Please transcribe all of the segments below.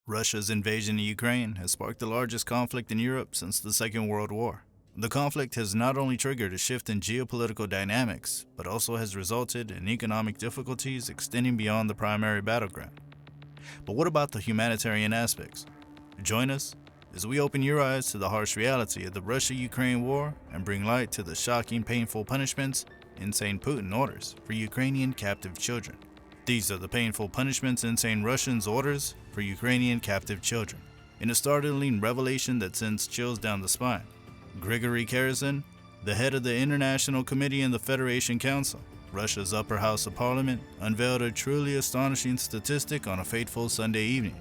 Russia's invasion of Ukraine has sparked the largest conflict in Europe since the Second World War. The conflict has not only triggered a shift in geopolitical dynamics, but also has resulted in economic difficulties extending beyond the primary battleground. But what about the humanitarian aspects? Join us as we open your eyes to the harsh reality of the Russia-Ukraine war and bring light to the shocking, painful punishments INSANE Putin orders for Ukrainian captive children. These are the painful punishments insane Russians orders for Ukrainian captive children. In a startling revelation that sends chills down the spine, Grigory Karasin, the head of the International Committee in the Federation Council, Russia's upper house of parliament, unveiled a truly astonishing statistic on a fateful Sunday evening.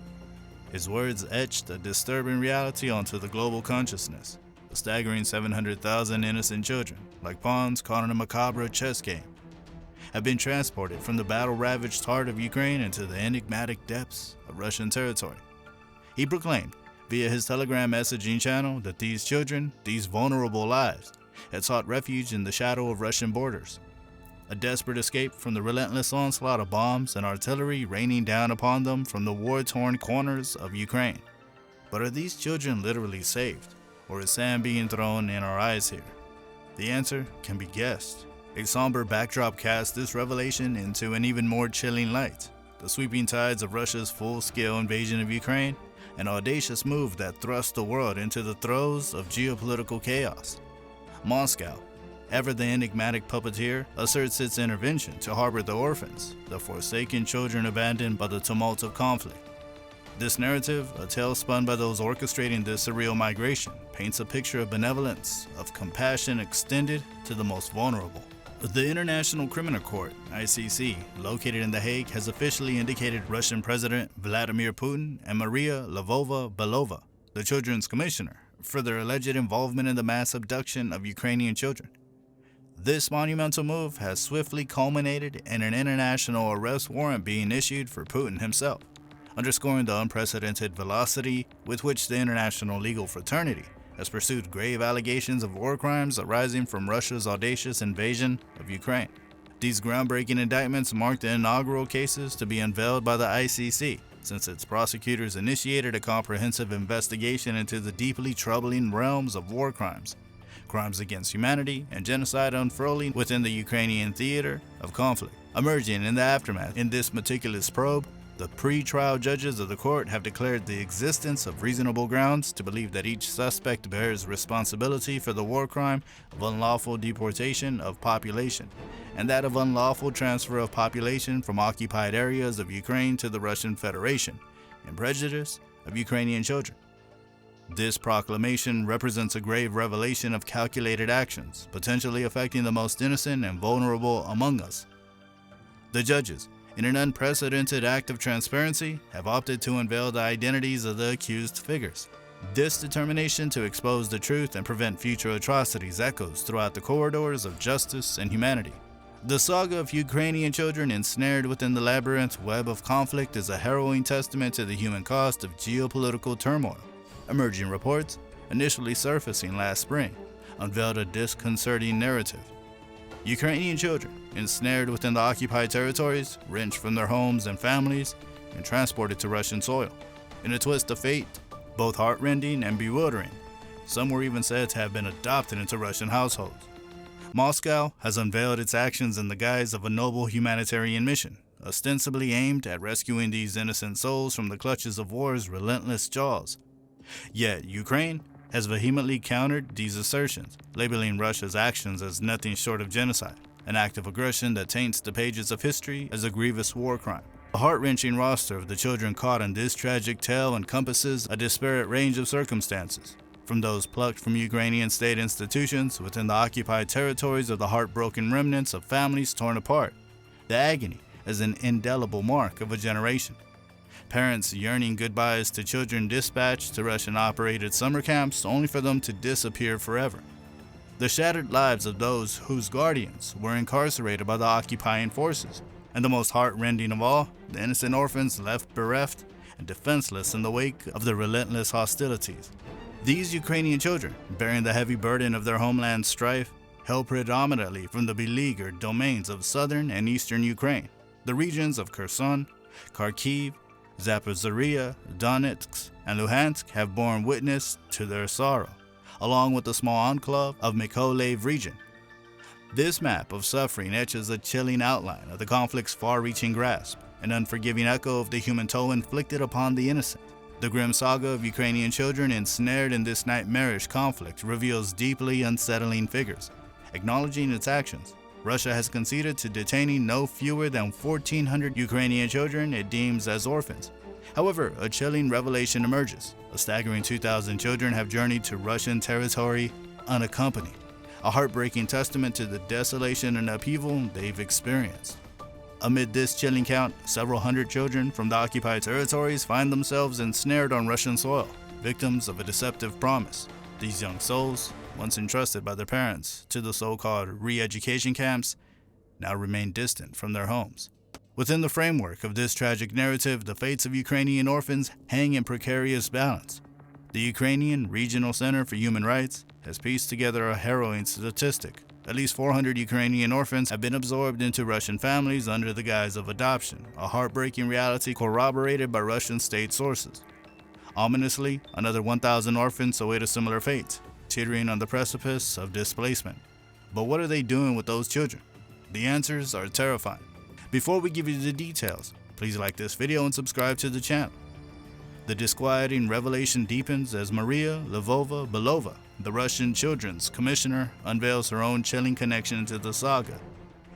His words etched a disturbing reality onto the global consciousness. A staggering 700,000 innocent children, like pawns caught in a macabre chess game, have been transported from the battle-ravaged heart of Ukraine into the enigmatic depths of Russian territory. He proclaimed via his Telegram messaging channel that these children, these vulnerable lives, had sought refuge in the shadow of Russian borders. A desperate escape from the relentless onslaught of bombs and artillery raining down upon them from the war-torn corners of Ukraine. But are these children literally saved, or is sand being thrown in our eyes here? The answer can be guessed. A somber backdrop casts this revelation into an even more chilling light. The sweeping tides of Russia's full-scale invasion of Ukraine, an audacious move that thrust the world into the throes of geopolitical chaos. Moscow, ever the enigmatic puppeteer, asserts its intervention to harbor the orphans, the forsaken children abandoned by the tumult of conflict. This narrative, a tale spun by those orchestrating this surreal migration, paints a picture of benevolence, of compassion extended to the most vulnerable. The International Criminal Court, ICC, located in The Hague, has officially indicated Russian President Vladimir Putin and Maria Lvova-Belova, the children's commissioner, for their alleged involvement in the mass abduction of Ukrainian children. This monumental move has swiftly culminated in an international arrest warrant being issued for Putin himself, underscoring the unprecedented velocity with which the international legal fraternity has pursued grave allegations of war crimes arising from Russia's audacious invasion of Ukraine. These groundbreaking indictments mark the inaugural cases to be unveiled by the ICC, since its prosecutors initiated a comprehensive investigation into the deeply troubling realms of war crimes, crimes against humanity, and genocide unfurling within the Ukrainian theater of conflict. Emerging in the aftermath in this meticulous probe, the pre-trial judges of the court have declared the existence of reasonable grounds to believe that each suspect bears responsibility for the war crime of unlawful deportation of population, and that of unlawful transfer of population from occupied areas of Ukraine to the Russian Federation, and prejudice of Ukrainian children. This proclamation represents a grave revelation of calculated actions, potentially affecting the most innocent and vulnerable among us. The judges, in an unprecedented act of transparency, have opted to unveil the identities of the accused figures. This determination to expose the truth and prevent future atrocities echoes throughout the corridors of justice and humanity. The saga of Ukrainian children ensnared within the labyrinth web of conflict is a harrowing testament to the human cost of geopolitical turmoil. Emerging reports, initially surfacing last spring, unveiled a disconcerting narrative. Ukrainian children, ensnared within the occupied territories, wrenched from their homes and families, and transported to Russian soil. In a twist of fate, both heartrending and bewildering, some were even said to have been adopted into Russian households. Moscow has unveiled its actions in the guise of a noble humanitarian mission, ostensibly aimed at rescuing these innocent souls from the clutches of war's relentless jaws. Yet Ukraine has vehemently countered these assertions, labeling Russia's actions as nothing short of genocide, an act of aggression that taints the pages of history as a grievous war crime. The heart-wrenching roster of the children caught in this tragic tale encompasses a disparate range of circumstances, from those plucked from Ukrainian state institutions within the occupied territories of the heartbroken remnants of families torn apart. The agony is an indelible mark of a generation. Parents yearning goodbyes to children dispatched to Russian-operated summer camps only for them to disappear forever. The shattered lives of those whose guardians were incarcerated by the occupying forces, and the most heart-rending of all, the innocent orphans left bereft and defenseless in the wake of the relentless hostilities. These Ukrainian children, bearing the heavy burden of their homeland's strife, hail predominantly from the beleaguered domains of southern and eastern Ukraine, the regions of Kherson, Kharkiv, Zaporizhzhia, Donetsk, and Luhansk have borne witness to their sorrow, along with the small enclave of Mykolaiv region. This map of suffering etches a chilling outline of the conflict's far-reaching grasp, an unforgiving echo of the human toll inflicted upon the innocent. The grim saga of Ukrainian children ensnared in this nightmarish conflict reveals deeply unsettling figures. Acknowledging its actions, Russia has conceded to detaining no fewer than 1,400 Ukrainian children it deems as orphans. However, a chilling revelation emerges. A staggering 2,000 children have journeyed to Russian territory unaccompanied, a heartbreaking testament to the desolation and upheaval they've experienced. Amid this chilling count, several hundred children from the occupied territories find themselves ensnared on Russian soil, victims of a deceptive promise. These young souls, once entrusted by their parents to the so-called re-education camps, now remain distant from their homes. Within the framework of this tragic narrative, the fates of Ukrainian orphans hang in precarious balance. The Ukrainian Regional Center for Human Rights has pieced together a harrowing statistic. At least 400 Ukrainian orphans have been absorbed into Russian families under the guise of adoption, a heartbreaking reality corroborated by Russian state sources. Ominously, another 1,000 orphans await a similar fate, teetering on the precipice of displacement. But what are they doing with those children? The answers are terrifying. Before we give you the details, please like this video and subscribe to the channel. The disquieting revelation deepens as Maria Lvova-Belova, the Russian Children's Commissioner, unveils her own chilling connection to the saga.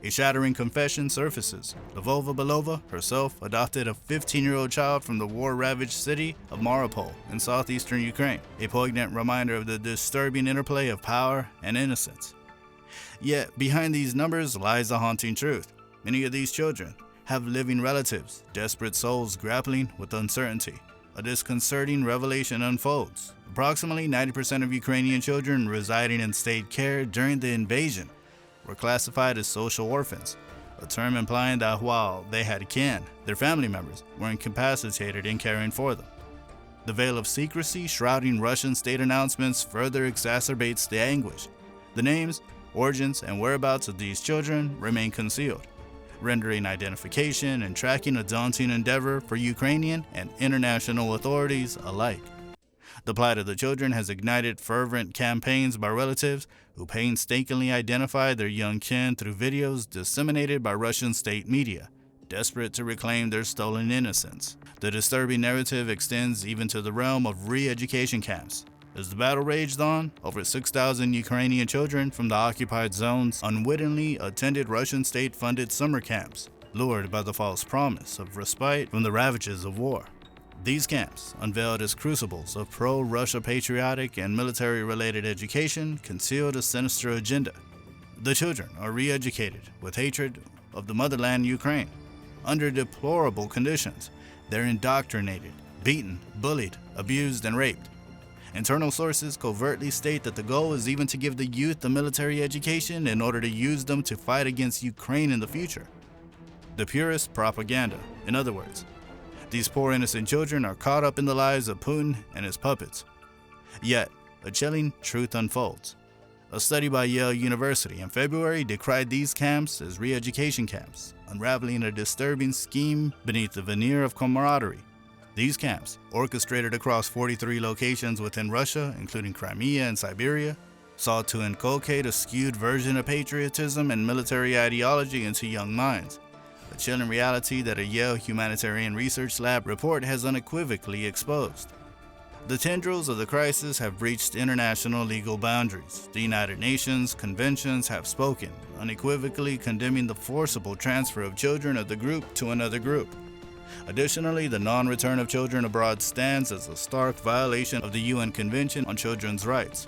A shattering confession surfaces. Lvova-Belova herself adopted a 15-year-old child from the war-ravaged city of Mariupol in southeastern Ukraine, a poignant reminder of the disturbing interplay of power and innocence. Yet, behind these numbers lies a haunting truth. Many of these children have living relatives, desperate souls grappling with uncertainty. A disconcerting revelation unfolds. Approximately 90% of Ukrainian children residing in state care during the invasion were classified as social orphans, a term implying that while they had kin, their family members were incapacitated in caring for them. The veil of secrecy shrouding Russian state announcements further exacerbates the anguish. The names, origins, and whereabouts of these children remain concealed, rendering identification and tracking a daunting endeavor for Ukrainian and international authorities alike. The plight of the children has ignited fervent campaigns by relatives who painstakingly identify their young kin through videos disseminated by Russian state media, desperate to reclaim their stolen innocence. The disturbing narrative extends even to the realm of re-education camps. As the battle raged on, over 6,000 Ukrainian children from the occupied zones unwittingly attended Russian state-funded summer camps, lured by the false promise of respite from the ravages of war. These camps, unveiled as crucibles of pro-Russia patriotic and military-related education, concealed a sinister agenda. The children are re-educated with hatred of the motherland Ukraine. Under deplorable conditions, they're indoctrinated, beaten, bullied, abused, and raped. Internal sources covertly state that the goal is even to give the youth a military education in order to use them to fight against Ukraine in the future. The purest propaganda, in other words. These poor innocent children are caught up in the lives of Putin and his puppets. Yet, a chilling truth unfolds. A study by Yale University in February decried these camps as re-education camps, unraveling a disturbing scheme beneath the veneer of camaraderie. These camps, orchestrated across 43 locations within Russia, including Crimea and Siberia, sought to inculcate a skewed version of patriotism and military ideology into young minds. A chilling reality that a Yale Humanitarian Research Lab report has unequivocally exposed. The tendrils of the crisis have breached international legal boundaries. The United Nations conventions have spoken, unequivocally condemning the forcible transfer of children of the group to another group. Additionally, the non-return of children abroad stands as a stark violation of the UN Convention on Children's Rights.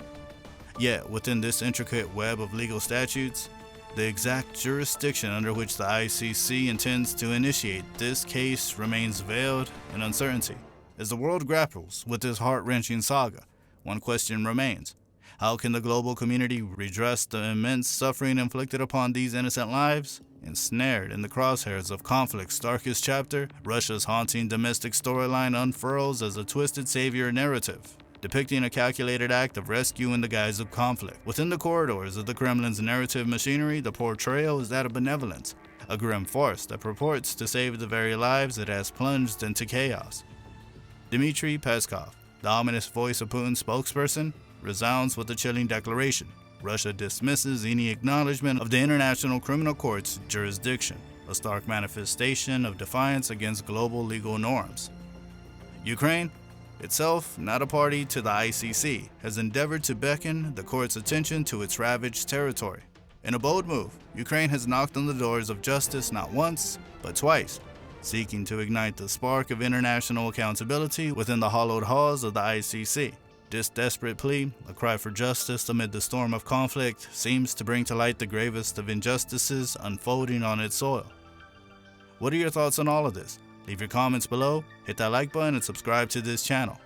Yet, within this intricate web of legal statutes, the exact jurisdiction under which the ICC intends to initiate this case remains veiled in uncertainty. As the world grapples with this heart-wrenching saga, one question remains. How can the global community redress the immense suffering inflicted upon these innocent lives? Ensnared in the crosshairs of conflict's darkest chapter, Russia's haunting domestic storyline unfurls as a twisted savior narrative, depicting a calculated act of rescue in the guise of conflict. Within the corridors of the Kremlin's narrative machinery, the portrayal is that of benevolence, a grim force that purports to save the very lives it has plunged into chaos. Dmitry Peskov, the ominous voice of Putin's spokesperson, resounds with a chilling declaration. Russia dismisses any acknowledgement of the International Criminal Court's jurisdiction, a stark manifestation of defiance against global legal norms. Ukraine, itself not a party to the ICC, has endeavored to beckon the court's attention to its ravaged territory. In a bold move, Ukraine has knocked on the doors of justice not once, but twice, seeking to ignite the spark of international accountability within the hallowed halls of the ICC. This desperate plea, a cry for justice amid the storm of conflict, seems to bring to light the gravest of injustices unfolding on its soil. What are your thoughts on all of this? Leave your comments below, hit that like button, and subscribe to this channel.